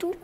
to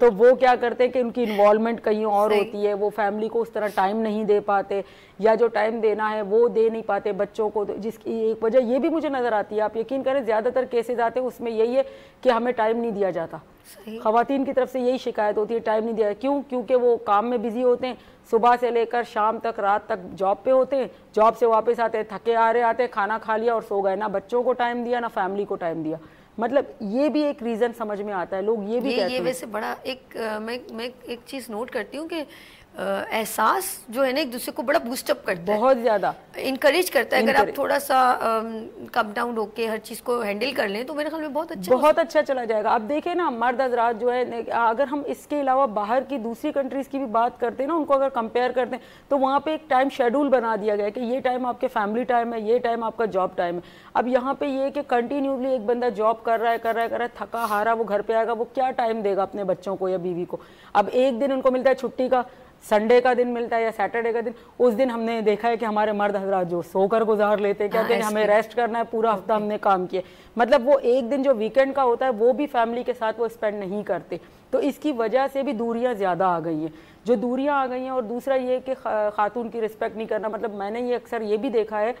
تو وہ کیا کرتے ہیں کہ ان کی انوالومنٹ کہیں اور ہوتی ہے, وہ فیملی کو اس طرح ٹائم نہیں دے پاتے, یا جو ٹائم دینا ہے وہ دے نہیں پاتے بچوں کو, جس کی ایک وجہ یہ بھی مجھے نظر آتی ہے. آپ یقین کریں زیادہ تر کیسز آتے ہیں اس میں یہی ہے کہ ہمیں ٹائم نہیں دیا جاتا. خواتین کی طرف سے یہی شکایت ہوتی ہے, ٹائم نہیں دیا. کیوں؟ کیونکہ وہ کام میں بزی ہوتے ہیں, صبح سے لے کر شام تک, رات تک جاب پہ ہوتے ہیں, جاب سے واپس آتے ہیں تھکے آ رہے آتے ہیں, کھانا کھا لیا اور سو گئے, نہ بچوں کو ٹائم دیا نہ فیملی کو ٹائم دیا. مطلب یہ بھی ایک ریزن سمجھ میں آتا ہے, لوگ یہ بھی کہتے ہیں. یہ ویسے بڑا ایک میں ایک چیز نوٹ کرتی ہوں کہ احساس جو ہے نا ایک دوسرے کو بڑا بوسٹ اپ کرتا ہے, بہت زیادہ انکریج کرتا ہے. اگر آپ تھوڑا سا کم ڈاؤن ہو کے ہر چیز کو ہینڈل کر لیں تو میرے خیال میں بہت اچھا چلا جائے گا. اب دیکھیں نا مرد حضرات جو ہے, اگر ہم اس کے علاوہ باہر کی دوسری کنٹریز کی بھی بات کرتے ہیں نا, ان کو اگر کمپیئر کرتے ہیں تو وہاں پہ ایک ٹائم شیڈول بنا دیا گیا کہ یہ ٹائم آپ کے فیملی ٹائم ہے, یہ ٹائم آپ کا جاب ٹائم ہے. اب یہاں پہ یہ کہ کنٹینیوسلی ایک بندہ جاب کر رہا ہے تھکا ہارا, وہ گھر پہ آئے گا, وہ کیا ٹائم دے گا اپنے بچوں کو یا بیوی کو. اب ایک دن ان کو ملتا ہے چھٹی کا, سنڈے کا دن ملتا ہے یا سیٹرڈے کا دن, اس دن ہم نے دیکھا ہے کہ ہمارے مرد حضرات جو سو کر گزار لیتے ہیں, کہتے ہیں ہمیں ریسٹ کرنا ہے, پورا ہفتہ ہم نے کام کیا. مطلب وہ ایک دن جو ویکینڈ کا ہوتا ہے وہ بھی فیملی کے ساتھ وہ اسپینڈ نہیں کرتے. تو اس کی وجہ سے بھی دوریاں زیادہ آ گئی ہیں, جو دوریاں آ گئی ہیں. اور دوسرا یہ کہ خاتون کی رسپیکٹ نہیں کرنا. مطلب میں نے یہ اکثر یہ بھی دیکھا ہے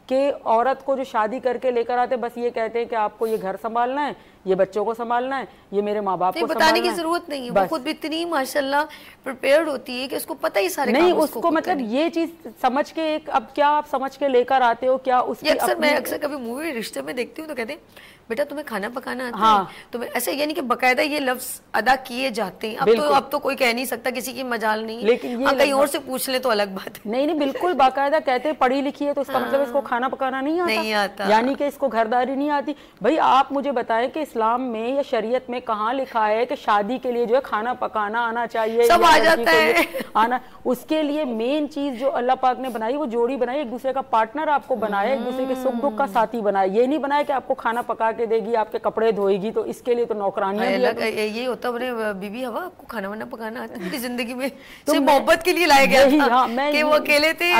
کہ عورت کو جو شادی کر کے لے کر آتے بس یہ کہتے ہیں کہ آپ کو یہ گھر سنبھالنا ہے, یہ بچوں کو سنبھالنا ہے, یہ میرے ماں باپ کو سنبھالنا ہے. بتانے کی ضرورت نہیں ہے, وہ خود بھی اتنی ماشاءاللہ پریپیئرڈ ہوتی ہے کہ اس کو پتہ ہی سارے نہیں, اس کو مطلب یہ چیز سمجھ کے ایک, اب کیا آپ سمجھ کے لے کر آتے ہو, کیا اس کی میں اکثر کبھی مووی رشتے میں دیکھتی ہوں تو کہتے ہیں بیٹا تمہیں کھانا پکانا آتا ہے, تمہیں ایسے یعنی کہ باقاعدہ یہ لفظ ادا کیے جاتے ہیں. اب تو کوئی کہہ نہیں سکتا, کسی کی مجال نہیں, لیکن یہ کہیں اور سے پوچھ لے تو الگ بات ہے. نہیں بالکل باقاعدہ کہتے ہیں پڑھی لکھی ہے تو اس کا مطلب اس کو کھانا پکانا نہیں آتا, یعنی کہ اس کو گھرداری نہیں آتی. بھائی آپ مجھے بتائیں کہ اسلام میں یا شریعت میں کہاں لکھا ہے کہ شادی کے لیے جو ہے کھانا پکانا آنا چاہیے, سب آ جاتا ہے آنا. اس کے لیے مین چیز جو اللہ پاک نے بنائی وہ جوڑی بنائی, ایک دوسرے کا پارٹنر آپ کو بنایا, ایک دوسرے کے سکھ دکھ کا ساتھی بنایا. یہ نہیں بنایا کہ آپ کو کھانا پکا کے دے گی, آپ کے کپڑے دھوئے گی, تو اس کے لیے تو نوکرانیاں. یہ ہوتا ہے بی بی ہوا آپ کو کھانا وانا پکانا آتا ہے, میری زندگی میں صرف محبت کے لیے لائے گیا تھا کہ وہ اکیلے تھے,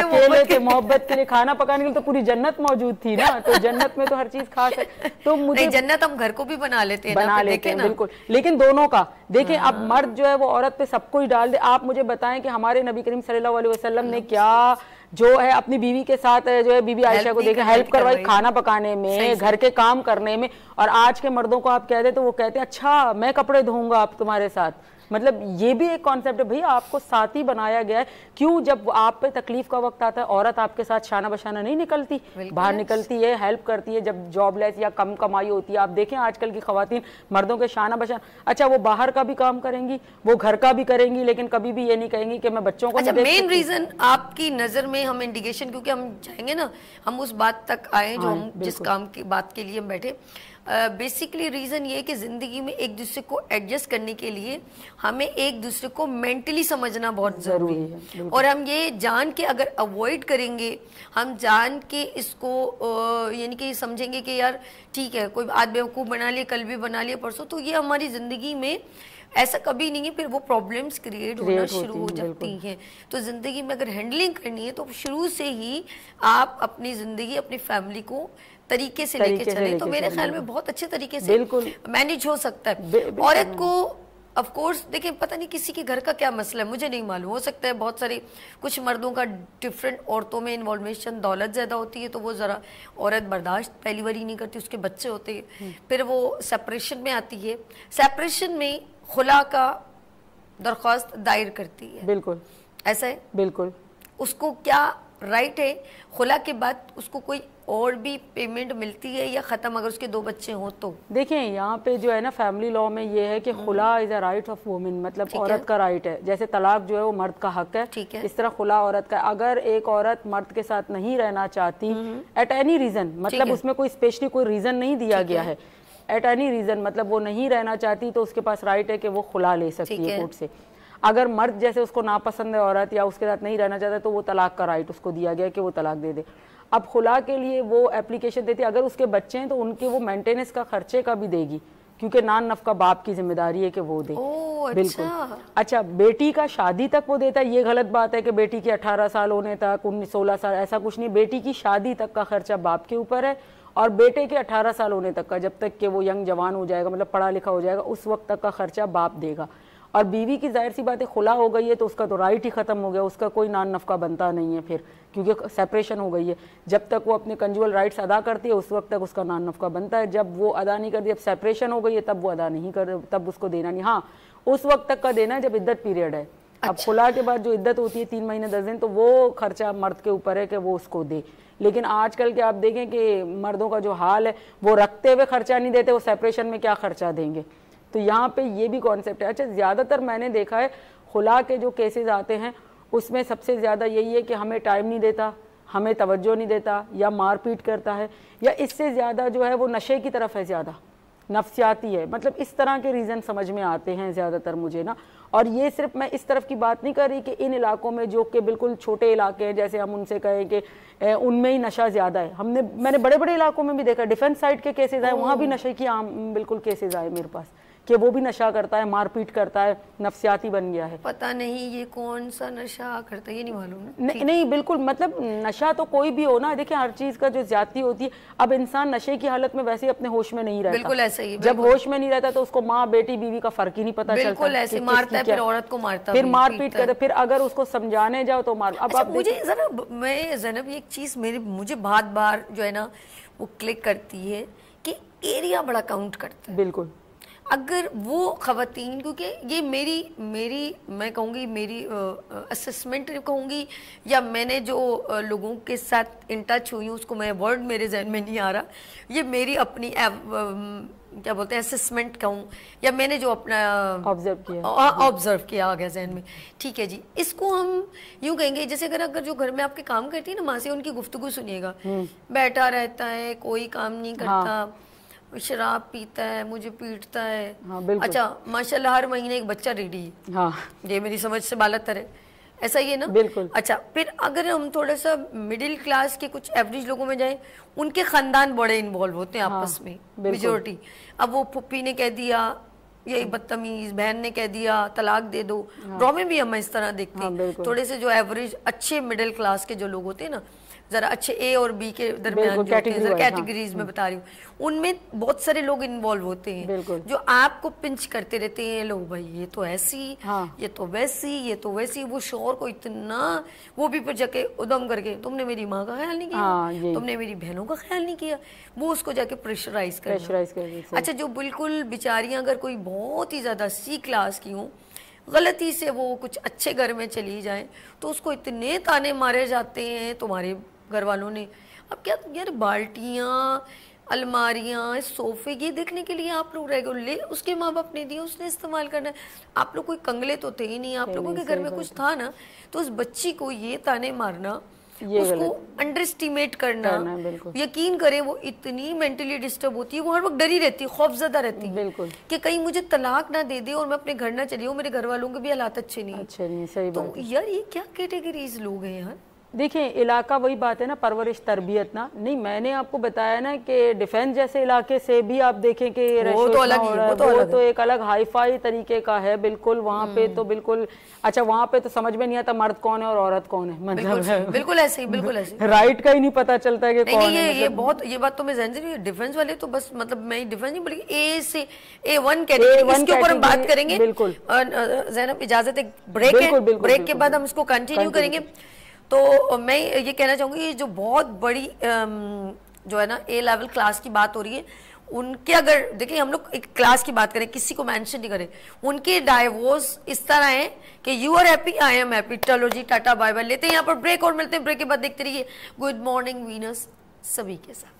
محبت کے لیے کھانا پکانے کے لیے تو پوری جنت موجود تھی نا, تو جنت میں تو ہر چیز کھا سکتے. تو مجھے جنت ہم گھر کو بھی بنا لیتے ہیں بالکل, لیکن دونوں کا دیکھیں. اب مرد جو ہے وہ عورت پہ سب کو ہی ڈال دے. آپ مجھے بتائیں کہ ہمارے نبی کریم صلی اللہ علیہ وسلم نے کیا جو ہے اپنی بیوی کے ساتھ جو ہے بی بی عائشہ کو دیکھیں ہیلپ کروائی کھانا پکانے میں, گھر کے کام کرنے میں. اور آج کے مردوں کو آپ کہہ دیں تو وہ کہتے ہیں اچھا میں کپڑے دھوؤں گا آپ تمہارے ساتھ. مطلب یہ بھی ایک کانسیپٹ ہے, بھئی آپ کو ساتھی بنایا گیا ہے. کیوں جب آپ پہ تکلیف کا وقت آتا ہے عورت آپ کے ساتھ شانہ بشانہ نہیں نکلتی, باہر نکلتی ہے, ہیلپ کرتی ہے. جب جاب لیس یا کم کمائی ہوتی ہے, آپ دیکھیں آج کل کی خواتین مردوں کے شانہ بشانہ, اچھا وہ باہر کا بھی کام کریں گی, وہ گھر کا بھی کریں گی, لیکن کبھی بھی یہ نہیں کہیں گی کہ میں بچوں کو نہیں دیکھ سکتی. مین ریزن آپ کی نظر میں ہم انڈیکیشن, کیونکہ ہم جائیں گے نا, ہم اس بات تک آئیں جو ہم جس کام کی بات کے لیے ہم بیٹھے. بیسیکلی ریزن یہ ہے کہ زندگی میں ایک دوسرے کو ایڈجسٹ کرنے کے لیے ہمیں ایک دوسرے کو مینٹلی سمجھنا بہت ضروری ہے. اور ہم یہ جان کے اگر اوائڈ کریں گے, ہم جان کے اس کو یعنی کہ سمجھیں گے کہ یار ٹھیک ہے کوئی آج بیوقوف بنا لیا, کل بھی بنا لیا, پرسوں, تو یہ ہماری زندگی میں ایسا کبھی نہیں ہے. پھر وہ پرابلمس کریٹ ہونا شروع ہو جاتی ہیں. تو زندگی میں اگر ہینڈلنگ کرنی ہے تو شروع سے ہی آپ اپنی زندگی, اپنی فیملی کو طریقے سے لے کے چلیں, تو میرے خیال میں بہت اچھے طریقے سے مینیج ہو سکتا ہے. عورت کو آف کورس دیکھیں پتہ نہیں کسی کے گھر کا کیا مسئلہ ہے, مجھے نہیں معلوم, ہو سکتا ہے بہت سارے کچھ مردوں کا ڈفرینٹ, عورتوں میں انوالویشن دولت زیادہ ہوتی ہے تو وہ ذرا عورت برداشت پہلی باری نہیں کرتی, اس کے بچے ہوتے ہیں, پھر وہ سپریشن میں آتی ہے, سپریشن میں خلا کا درخواست دائر کرتی ہے. بالکل ایسا ہے, بالکل. اس کو کیا رائٹ ہے خلا کے بعد اس کو کوئی اور بھی پیمنٹ ملتی ہے یا ختم اگر اس کے 2 بچے ہوں تو؟ دیکھیں یہاں پہ جو ہے نا فیملی لاء میں یہ ہے کہ خلا از اے رائٹ آف وومن, مطلب عورت کا رائٹ ہے. جیسے طلاق جو ہے وہ مرد کا حق ہے, اس طرح خلا عورت کا. اگر ایک عورت مرد کے ساتھ نہیں رہنا چاہتی ایٹ اینی ریزن, مطلب اس میں کوئی اسپیشلی کوئی ریزن نہیں دیا گیا ہے, ایٹ اینی ریزن مطلب وہ نہیں رہنا چاہتی تو اس کے پاس رائٹ ہے کہ وہ خلا لے سکتی ہے کورٹ سے. اگر مرد جیسے اس کو ناپسند ہے عورت یا اس کے ساتھ نہیں رہنا چاہتا تو وہ طلاق کا رائٹ اس کو دیا گیا کہ وہ طلاق دے دے. اب خلا کے لیے وہ اپلیکیشن دیتی ہے, اگر اس کے بچے ہیں تو ان کے وہ مینٹیننس کا خرچے کا بھی دے گی, کیونکہ نان نفقہ باپ کی ذمہ داری ہے کہ وہ دے. بالکل. اچھا بیٹی کا شادی تک وہ دیتا ہے, یہ غلط بات ہے کہ بیٹی کے 18 سال ہونے تک 16 سال, ایسا کچھ نہیں. بیٹی کی شادی تک کا خرچہ باپ کے اوپر ہے, اور بیٹے کے 18 سال ہونے تک کا, جب تک کہ وہ ینگ جوان ہو جائے گا, مطلب پڑھا لکھا ہو جائے گا, اس وقت تک کا خرچہ باپ دے گا. اور بیوی کی ظاہر سی بات ہے خلا ہو گئی ہے تو اس کا تو رائٹ ہی ختم ہو گیا, اس کا کوئی نان نفقہ بنتا نہیں ہے پھر, کیونکہ سیپریشن ہو گئی ہے. جب تک وہ اپنے کنجول رائٹس ادا کرتی ہے اس وقت تک اس کا نان نفقہ بنتا ہے, جب وہ ادا نہیں کرتی, جب سیپریشن ہو گئی ہے تب وہ ادا نہیں کر, تب اس کو دینا نہیں. ہاں اس وقت تک کا دینا ہے جب عدت پیریڈ ہے. اب خلا کے بعد جو عدت ہوتی ہے 3 مہینے 10 دن, تو وہ خرچہ مرد کے اوپر ہے کہ وہ اس کو دے. لیکن آج کل کے آپ دیکھیں کہ مردوں کا جو حال ہے, وہ رکھتے ہوئے خرچہ نہیں دیتے, وہ سیپریشن میں کیا خرچہ دیں گے. تو یہاں پہ یہ بھی کانسیپٹ ہے. اچھا زیادہ تر میں نے دیکھا ہے خلا کے جو کیسز آتے ہیں اس میں سب سے زیادہ یہی ہے کہ ہمیں ٹائم نہیں دیتا, ہمیں توجہ نہیں دیتا, یا مار پیٹ کرتا ہے, یا اس سے زیادہ جو ہے وہ نشے کی طرف ہے, زیادہ نفسیاتی ہے. مطلب اس طرح کے ریزن سمجھ میں آتے ہیں زیادہ تر مجھے نا. اور یہ صرف میں اس طرف کی بات نہیں کر رہی کہ ان علاقوں میں جو کہ بالکل چھوٹے علاقے ہیں, جیسے ہم ان سے کہیں کہ ان میں ہی نشہ زیادہ ہے. میں نے بڑے بڑے علاقوں میں بھی دیکھا, ڈیفنس سائٹ کے کیسز آئے, وہاں بھی نشے کی عام بالکل کیسز آئے میرے پاس کہ وہ بھی نشہ کرتا ہے, مار پیٹ کرتا ہے, نفسیاتی بن گیا ہے. پتہ نہیں یہ کون سا نشہ کرتا ہے, یہ نہیں معلوم. نہیں بالکل, مطلب نشہ تو کوئی بھی ہو نا, دیکھیں ہر چیز کا جو زیادتی ہوتی ہے. اب انسان نشے کی حالت میں ویسے اپنے ہوش میں نہیں رہتا, بالکل ایسا ہی, جب ہوش میں نہیں رہتا تو اس کو ماں بیٹی بیوی کا فرق ہی نہیں پتا چلتا, بالکل ایسے مارتا ہے, پھر عورت کو مارتا, پھر مار پیٹ کرتا, پھر اگر اس کو سمجھانے جاؤ تو مار. اب مجھے ذرا میں زینب ایک چیز مجھے بات بار جو ہے نا وہ کلک کرتی ہے کہ ایریا بڑا کاؤنٹ کرتا ہے. بالکل, اگر وہ خواتین, کیونکہ یہ میری میں کہوں گی میری اسسمنٹ کہوں گی, یا میں نے جو لوگوں کے ساتھ ان ٹچ ہوئی ہوں اس کو میں ورڈ میرے ذہن میں نہیں آ رہا, یہ میری اپنی کیا بولتے ہیں اسسمنٹ کہوں, یا میں نے جو اپنا آبزرو کیا آ گیا ذہن میں. ٹھیک ہے جی, اس کو ہم یوں کہیں گے جیسے اگر جو گھر میں آپ کے کام کرتی ہے نا ماں سے, ان کی گفتگو سنیے گا, بیٹھا رہتا ہے, کوئی کام نہیں کرتا, شراب پیتا ہے, مجھے پیٹتا ہے. اچھا ماشاءاللہ ہر مہینے ایک بچہ ریڈی ہے, یہ میری سمجھ سے بالاتر ہے, ایسا ہی ہے نا. بالکل. اچھا پھر اگر ہم تھوڑا سا مڈل کلاس کے کچھ ایوریج لوگوں میں جائیں, ان کے خاندان بڑے انوالو ہوتے ہیں آپس میں, میجورٹی. اب وہ پھپھی نے کہہ دیا, یہ بدتمیز بہن نے کہہ دیا طلاق دے دو, ڈرامے بھی ہم اس طرح دیکھتے ہیں. تھوڑے سے جو ایوریج اچھے مڈل کلاس کے جو لوگ ہوتے ہیں نا, ذرا اچھے اے اور بی کے درمیان کیٹیگریز میں بتا رہی ہوں, ان میں بہت سارے لوگ انوالو ہوتے ہیں جو آپ کو پنچ کرتے رہتے ہیں, لو بھائی یہ تو ایسی, یہ تو ویسی, یہ تو ویسی. وہ شوہر کو اتنا, وہ بھی پھر جا کے ادم کر کے, تم نے میری ماں کا خیال نہیں کیا, تم نے میری بہنوں کا خیال نہیں کیا, وہ اس کو جا کے پریشرائز کرنا. اچھا جو بالکل بیچاریاں اگر کوئی بہت ہی زیادہ سی کلاس کی ہوں, غلطی سے وہ کچھ اچھے گھر میں چلی جائیں تو اس کو اتنے تانے مارے جاتے ہیں تمہارے گھر والوں نے. اب کیا یار بالٹیاں, الماریاں, صوفے, یہ دیکھنے کے لیے آپ لوگ رہ گئے, اس کے ماں باپ نے دیے, اس نے استعمال کرنا ہے. آپ لوگ کوئی کنگلے تو تھے ہی نہیں, آپ لوگوں کے گھر میں کچھ تھا نا, تو اس بچی کو یہ تانے مارنا, اس کو انڈر اسٹیمیٹ کرنا, یقین کریں وہ اتنی مینٹلی ڈسٹرب ہوتی ہے, وہ ہر وقت ڈری رہتی ہے, خوف زدہ رہتی ہے کہ کہیں مجھے طلاق نہ دے دے اور میں اپنے گھر نہ چلی ہوں, میرے گھر والوں کے بھی حالات اچھے نہیں. تو یار یہ کیا کیٹیگریز لوگ ہیں یار. دیکھیں علاقہ وہی بات ہے نا, پرورش تربیت نا. نہیں میں نے آپ کو بتایا نا کہ ڈیفینس جیسے علاقے سے بھی آپ دیکھیں کہ وہ تو ایک الگ ہائی فائی طریقے کا ہے بالکل. وہاں پہ تو بالکل, اچھا وہاں پہ تو سمجھ میں نہیں آتا مرد کون ہے اور عورت کون ہے, مطلب بالکل ایسے ہی, بالکل ایسے رائٹ کا ہی نہیں پتا چلتا ہے کہ کون ہے. یہ بہت, یہ بات تو میں ذہن سے نہیں, ڈیفینس والے تو بس مطلب میں ڈیفینس نہیں بلکہ اے سے A1 کیٹیگری, اس کے اوپر ہم بات کریں گے. بالکل زینب اجازت ہے, بریک ہے, بریک کے بعد ہم اس کو کنٹینیو کریں گے. تو میں یہ کہنا چاہوں گی جو بہت بڑی جو ہے نا اے لیول کلاس کی بات ہو رہی ہے, ان کے اگر دیکھیں ہم لوگ ایک کلاس کی بات کریں, کسی کو مینشن نہیں کریں, ان کے ڈائیورس اس طرح ہیں کہ you are happy, I am happy, چلو جی ٹاٹا بائے بائے. لیتے ہیں یہاں پر بریک اور ملتے ہیں بریک کے بعد. دیکھتے رہیے گڈ مارننگ وینس سبھی کے ساتھ.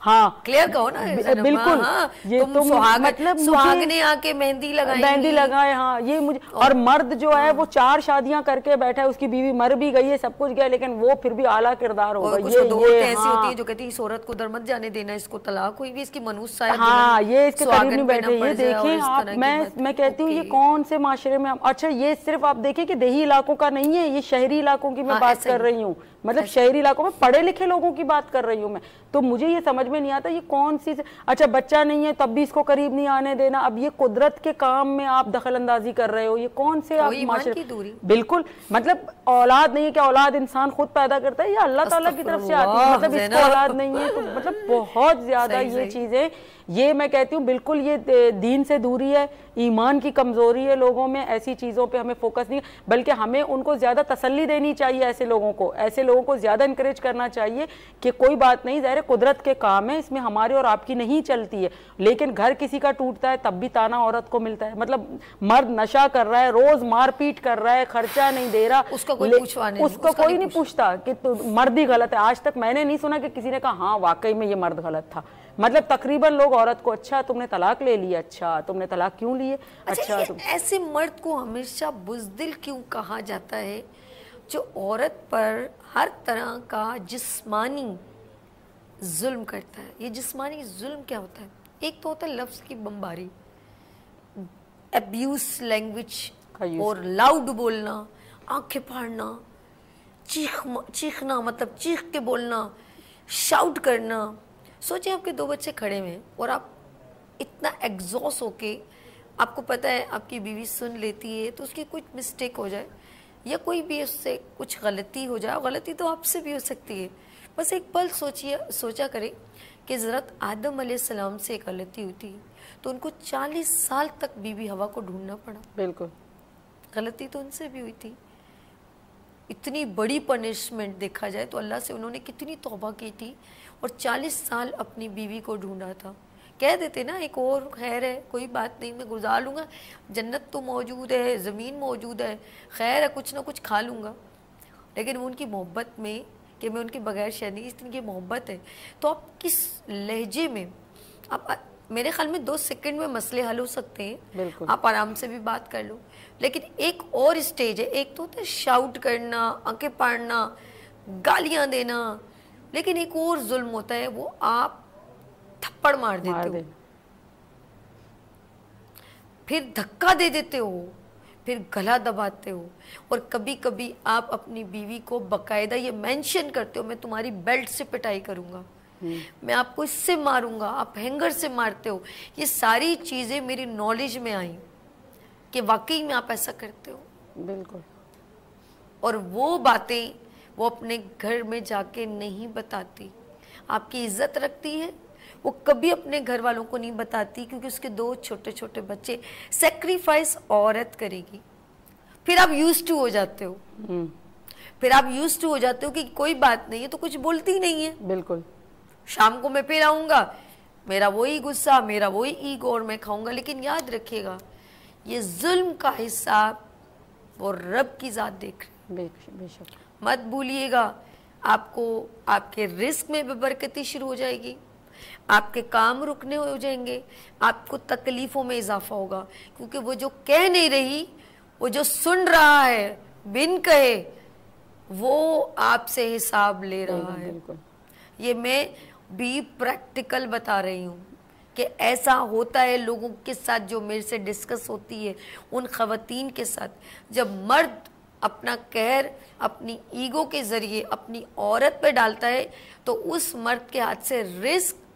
ہاں کلیئر کہو نا بالکل، یہ تم مطلب سہاگنے آ کے مہندی لگائے، ہاں یہ مجھے، اور مرد جو ہے وہ 4 شادیاں کر کے بیٹھا ہے، اس کی بیوی مر بھی گئی ہے، سب کچھ گیا، لیکن وہ پھر بھی اعلیٰ کردار ہوگا. یہ ایسی ہوتی ہے جو کہتی ہے اس عورت کو در مت جانے دینا، اس کو طلاق ہوئی بھی، اس کی منوس سایہ ہاں یہ اس کے قریب نہیں بیٹھے. یہ دیکھیں آپ، میں کہتی ہوں یہ کون سے معاشرے میں. اچھا یہ صرف آپ دیکھیں کہ دیہی علاقوں کا نہیں ہے، یہ شہری علاقوں کی میں بات کر رہی ہوں، مطلب شہری علاقوں میں پڑھے لکھے لوگوں کی بات کر رہی ہوں میں. تو مجھے یہ سمجھ میں نہیں آتا یہ کون سی. اچھا بچہ نہیں ہے تب بھی اس کو قریب نہیں آنے دینا، اب یہ قدرت کے کام میں آپ دخل اندازی کر رہے ہو، یہ کون سے آپ معاشرے. بالکل، مطلب اولاد نہیں ہے کہ اولاد انسان خود پیدا کرتا ہے، یہ اللہ تعالیٰ کی طرف سے آتی ہے، مطلب اس کو اولاد نہیں ہے تو مطلب بہت زیادہ یہ چیزیں. یہ میں کہتی ہوں بالکل یہ دین سے دوری ہے، ایمان کی کمزوری ہے لوگوں میں. ایسی چیزوں پہ ہمیں فوکس نہیں، بلکہ ہمیں ان کو زیادہ تسلی دینی چاہیے. ایسے لوگوں کو زیادہ انکریج کرنا چاہیے کہ کوئی بات نہیں، ظاہر قدرت کے کام ہے، اس میں ہمارے اور آپ کی نہیں چلتی ہے، لیکن گھر کسی کا ٹوٹتا ہے تب بھی تانا عورت کو ملتا ہے. مطلب مرد نشہ کر رہا ہے، روز مار پیٹ کر رہا ہے، خرچہ نہیں دے رہا، اس کو کوئی نہیں پوچھتا کہ مرد ہی غلط ہے. آج تک میں نے نہیں سنا کہ کسی نے کہا ہاں واقعی میں یہ مرد غلط تھا. مطلب تقریباً لوگ عورت کو اچھا تم نے طلاق لے لی، اچھا تم نے طلاق کیوں لیے، اچھا ایسے مرد کو ہمیشہ بزدل کیوں کہا جاتا ہے جو عورت پر ہر طرح کا جسمانی ظلم کرتا ہے. یہ جسمانی ظلم کیا ہوتا ہے؟ ایک تو ہوتا ہے لفظ کی بمباری، ابیوز لینگویج، اور لاؤڈ بولنا، آنکھیں پھاڑنا، چیخنا، مطلب چیخ کے بولنا، شاؤٹ کرنا. سوچیں آپ کے 2 بچے کھڑے ہوئے ہیں اور آپ اتنا ایگزوس ہو کے، آپ کو پتہ ہے آپ کی بیوی سن لیتی ہے تو اس کی کچھ مسٹیک ہو جائے یا کوئی بھی اس سے کچھ غلطی ہو جائے، غلطی تو آپ سے بھی ہو سکتی ہے. بس ایک پل سوچا کریں کہ حضرت آدم علیہ السلام سے ایک غلطی ہوئی تھی تو ان کو 40 سال تک بی بی ہوا کو ڈھونڈنا پڑا. بالکل غلطی تو ان سے بھی ہوئی تھی. اتنی بڑی پنشمنٹ دیکھا جائے تو اللہ سے انہوں نے کتنی توبہ کی تھی اور 40 سال اپنی بیوی کو ڈھونڈا تھا. کہہ دیتے نا ایک اور خیر ہے، کوئی بات نہیں، میں گزار لوں گا، جنت تو موجود ہے، زمین موجود ہے، خیر ہے، کچھ نہ کچھ کھا لوں گا. لیکن ان کی محبت میں کہ میں ان کے بغیر شہر نہیں، اس طرح کی محبت ہے. تو آپ کس لہجے میں، آپ میرے خیال میں 2 سیکنڈ میں مسئلے حل ہو سکتے ہیں، آپ آرام سے بھی بات کر لو. لیکن ایک اور اسٹیج ہے، ایک تو ہوتا ہے شاؤٹ کرنا، آنکھیں پھاڑنا، گالیاں دینا، لیکن ایک اور ظلم ہوتا ہے وہ آپ تھپڑ مار دیتے ہو، پھر دھکا دے دیتے ہو، پھر گلا دباتے ہو، اور کبھی کبھی آپ اپنی بیوی کو باقاعدہ یہ مینشن کرتے ہو میں تمہاری بیلٹ سے پٹائی کروں گا، میں آپ کو اس سے ماروں گا، آپ ہینگر سے مارتے ہو. یہ ساری چیزیں میری نالج میں آئیں کہ واقعی میں آپ ایسا کرتے ہو. بالکل. اور وہ باتیں وہ اپنے گھر میں جا کے نہیں بتاتی. آپ کی عزت رکھتی ہے، وہ کبھی اپنے گھر والوں کو نہیں بتاتی کیونکہ اس کے 2 چھوٹے چھوٹے بچے. سیکریفائس عورت کرے گی. پھر آپ یوز ٹو ہو جاتے ہو، کہ کوئی بات نہیں ہے تو کچھ بولتی نہیں ہے. بالکل. شام کو میں پھر آؤں گا، میرا وہی غصہ، میرا وہی ایگو، اور میں کھاؤں گا. لیکن یاد رکھیے گا یہ ظلم کا حساب اور رب کی ذات دیکھ رہے، بے شک مت بھولیے گا. آپ کو آپ کے رزق میں بے برکتی شروع ہو جائے گی، آپ کے کام رکنے ہو جائیں گے، آپ کو تکلیفوں میں اضافہ ہوگا. کیونکہ وہ جو کہہ نہیں رہی، وہ جو سن رہا ہے بن کہے، وہ آپ سے حساب لے رہا ہے. یہ میں بھی پریکٹیکل بتا رہی ہوں کہ ایسا ہوتا ہے لوگوں کے ساتھ جو میرے سے ڈسکس ہوتی ہے ان خواتین کے ساتھ. جب مرد اپنا قہر اپنی ایگو کے ذریعے اپنی عورت پہ ڈالتا ہے تو اس مرد کے ہاتھ سے رزق،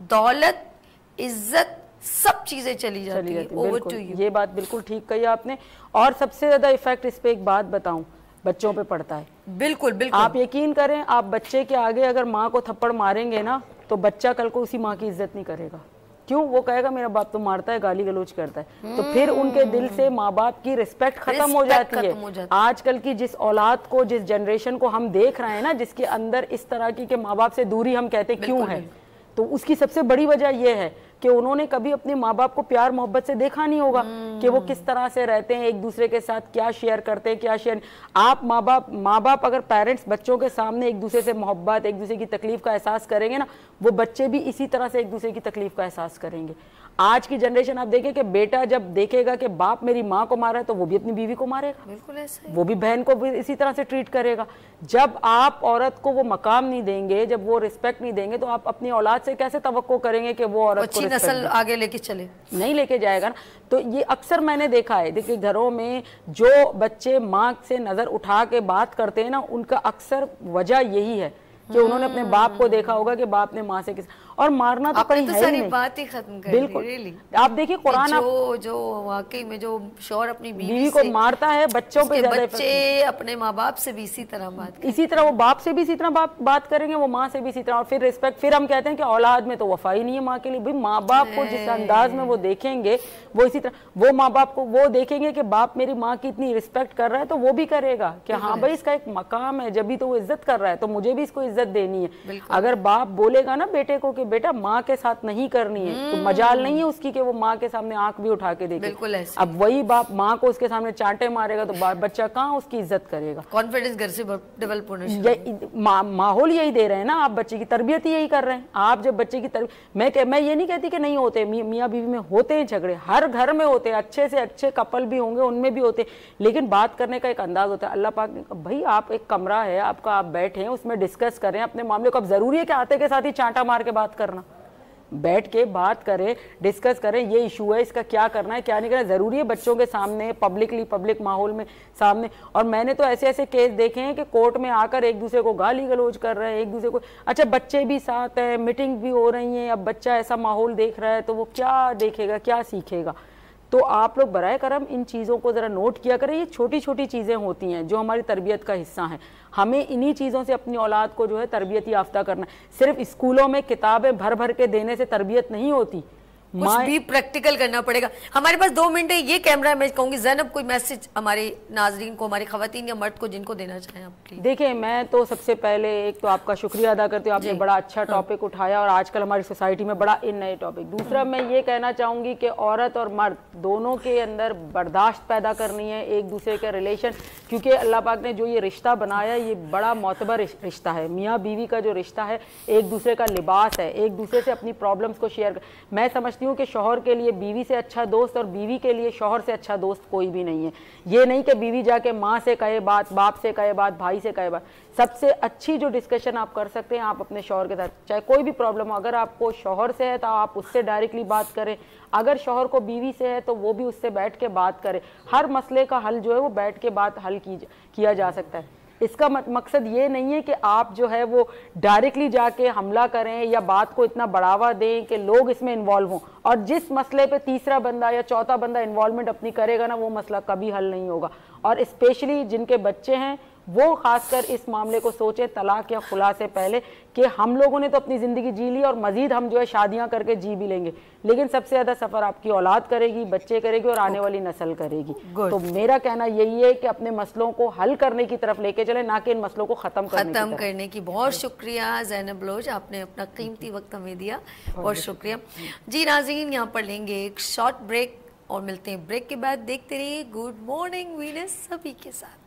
دولت، عزت، سب چیزیں چلی جاتی ہیں. Over to you. یہ بات بالکل ٹھیک کہی آپ نے. اور سب سے زیادہ ایفیکٹ اس پہ ایک بات بتاؤں، بچوں پہ پڑتا ہے. بالکل بالکل. آپ یقین کریں، آپ بچے کے آگے اگر ماں کو تھپڑ ماریں گے نا تو بچہ کل کو اسی ماں کی عزت نہیں کرے گا. کیوں؟ وہ کہے گا میرا باپ تو مارتا ہے، گالی گلوچ کرتا ہے. تو پھر ان کے دل سے ماں باپ کی رسپیکٹ ختم ہو جاتی ہے. آج کل کی جس اولاد کو، جس جنریشن کو ہم دیکھ رہے ہیں نا، جس کے اندر اس طرح کی کہ ماں باپ سے دوری ہم کہتے کیوں ہے، تو اس کی سب سے بڑی وجہ یہ ہے کہ انہوں نے کبھی اپنے ماں باپ کو پیار محبت سے دیکھا نہیں ہوگا کہ وہ کس طرح سے رہتے ہیں, ایک دوسرے کے ساتھ کیا شیئر کرتے ہیں, کیا شیئر. آپ ماں باپ اگر پیرنٹس بچوں کے سامنے ایک دوسرے سے محبت, ایک دوسرے کی تکلیف کا احساس کریں گے نا, وہ بچے بھی اسی طرح سے ایک دوسرے کی تکلیف کا احساس کریں گے. آج کی جنریشن آپ دیکھیں کہ بیٹا جب دیکھے گا کہ باپ میری ماں کو مارا ہے تو وہ بھی اپنی بیوی کو مارے گا, بالکل ایسے, وہ بھی بہن کو بھی اسی طرح سے ٹریٹ کرے گا. جب آپ عورت کو وہ مقام نہیں دیں گے, جب وہ رسپیکٹ نہیں دیں گے, تو آپ اپنی اولاد سے کیسے توقع کریں گے کہ وہ عورت کو اچھی نسل آگے لے کے چلے؟ نہیں لے کے جائے گا نا. تو یہ اکثر میں نے دیکھا ہے, دیکھیں گھروں میں جو بچے ماں سے نظر اٹھا کے بات کرتے ہیں نا, ان کا اکثر وجہ یہی ہے کہ انہوں نے اپنے باپ کو دیکھا ہوگا کہ باپ نے ماں سے کس, اور مارنا تو کہیں ہے ہی نہیں. بات ہی ختم کر بالکل. آپ دیکھیے قرآن, جو واقعی میں جو شوہر اپنی بیوی کو مارتا ہے, بچوں پہ زیادہ بچے اپنے ماں باپ سے بھی اسی طرح بات, اسی طرح وہ باپ سے بھی اسی طرح بات کریں گے, وہ ماں سے بھی اسی طرح. اور پھر رسپیکٹ, پھر ہم کہتے ہیں کہ اولاد میں تو وفا ہی نہیں ہے ماں کے لیے. بھائی ماں باپ کو جس انداز میں وہ دیکھیں گے, وہ اسی طرح وہ ماں باپ کو وہ دیکھیں گے کہ باپ میری ماں کی اتنی رسپیکٹ کر رہا ہے, تو وہ بھی کرے گا کہ ہاں بھائی اس کا ایک مقام ہے, جبھی تو وہ عزت کر رہا ہے, تو مجھے بھی اس کو عزت دینی ہے. اگر باپ بولے گا نا بیٹے کو کہ بیٹا ماں کے ساتھ نہیں کرنی ہے, تو مجال نہیں ہے اس کی کہ وہ ماں کے سامنے آنکھ بھی اٹھا کے دیکھے. اب وہی باپ ماں کو اس کے سامنے چانٹے مارے گا, تو بچہ کہاں اس کی عزت کرے گا؟ کانفیڈنس گھر سے ڈیولپ ہونا چاہیے. ماحول یہی دے رہے ہیں نا آپ, بچے کی تربیت ہی یہی کر رہے ہیں آپ. جب بچے کی تربیت, میں یہ نہیں کہتی کہ نہیں ہوتے, میاں بیوی میں ہوتے ہیں جھگڑے, ہر گھر میں ہوتے ہیں, اچھے سے اچھے کپل بھی ہوں گے ان میں بھی ہوتے, لیکن بات کرنے کا ایک انداز ہوتا ہے. اللہ پاک نے بھائی آپ ایک کمرہ ہے آپ کا, آپ بیٹھیں اس میں ڈسکس کریں اپنے معاملے کو. اب ضروری ہے کہ آتے کے ساتھ ہی چانٹا مار کے بات کرنا, بیٹھ کے بات کریں, ڈسکس کریں, یہ ایشو ہے, اس کا کیا کرنا ہے, کیا نہیں کرنا. ضروری ہے بچوں کے سامنے پبلکلی, پبلک ماحول میں سامنے. اور میں نے تو ایسے ایسے کیس دیکھے ہیں کہ کورٹ میں آ کر ایک دوسرے کو گالی گلوچ کر رہے ہیں, ایک دوسرے کو, اچھا بچے بھی ساتھ ہیں, میٹنگ بھی ہو رہی ہیں, اب بچہ ایسا ماحول دیکھ رہا ہے تو وہ کیا دیکھے گا, کیا سیکھے گا. تو آپ لوگ برائے کرم ان چیزوں کو ذرا نوٹ کیا کریں. یہ چھوٹی چھوٹی چیزیں ہوتی ہیں جو ہماری تربیت کا حصہ ہیں. ہمیں انہی چیزوں سے اپنی اولاد کو جو ہے تربیت یافتہ کرنا ہے. صرف اسکولوں میں کتابیں بھر بھر کے دینے سے تربیت نہیں ہوتی, کچھ بھی پریکٹیکل کرنا پڑے گا. ہمارے پاس 2 منٹ ہے, یہ کیمرہ ہے, میں کہوں گی زینب کوئی میسج ہمارے ناظرین کو, ہماری خواتین یا مرد کو, جن کو دینا چاہیں آپ. دیکھیں میں تو سب سے پہلے ایک تو آپ کا شکریہ ادا کرتی ہوں, آپ نے بڑا اچھا ٹاپک اٹھایا اور آج کل ہماری سوسائٹی میں بڑا ان نئے ٹاپک. دوسرا میں یہ کہنا چاہوں گی کہ عورت اور مرد دونوں کے اندر برداشت پیدا کرنی ہے ایک دوسرے کے ریلیشن, کیونکہ اللہ پاک نے جو یہ رشتہ بنایا یہ بڑا معتبر رشتہ ہے. میاں بیوی کا جو رشتہ ہے ایک دوسرے کا لباس ہے, ایک دوسرے سے اپنی پرابلمس کو شیئر میں سمجھتی ہوں کہ شوہر کے لیے بیوی سے اچھا دوست اور بیوی کے لیے شوہر سے اچھا دوست کوئی بھی نہیں ہے. یہ نہیں کہ بیوی جا کے ماں سے کہے بات, باپ سے کہے بات, بھائی سے کہے بات. سب سے اچھی جو ڈسکشن آپ کر سکتے ہیں آپ اپنے شوہر کے ساتھ, چاہے کوئی بھی پرابلم ہو, اگر آپ کو شوہر سے ہے تو آپ اس سے ڈائریکٹلی بات کریں, اگر شوہر کو بیوی سے ہے تو وہ بھی اس سے بیٹھ کے بات کرے. ہر مسئلے کا حل جو ہے وہ بیٹھ کے بات حل کیا جا سکتا ہے. اس کا مقصد یہ نہیں ہے کہ آپ جو ہے وہ ڈائریکٹلی جا کے حملہ کریں یا بات کو اتنا بڑھاوا دیں کہ لوگ اس میں انوالو ہوں, اور جس مسئلے پہ تیسرا بندہ یا چوتھا بندہ انوالومنٹ اپنی کرے گا نا, وہ مسئلہ کبھی حل نہیں ہوگا. اور اسپیشلی جن کے بچے ہیں وہ خاص کر اس معاملے کو سوچیں طلاق یا خلا سے پہلے کہ ہم لوگوں نے تو اپنی زندگی جی لی اور مزید ہم جو ہے شادیاں کر کے جی بھی لیں گے, لیکن سب سے زیادہ سفر آپ کی اولاد کرے گی, بچے کرے گی اور آنے والی نسل کرے گی. تو میرا کہنا یہی ہے کہ اپنے مسئلوں کو حل کرنے کی طرف لے کے چلیں, نہ کہ ان مسئلوں کو ختم کرنے کی. بہت شکریہ زینب بلوچ, آپ نے اپنا قیمتی وقت ہمیں دیا, بہت شکریہ. جی ناظرین, یہاں پر لیں گے ایک شارٹ بریک اور ملتے ہیں بریک کے بعد. دیکھتے رہیے گڈ مارننگ وینس سبھی کے ساتھ.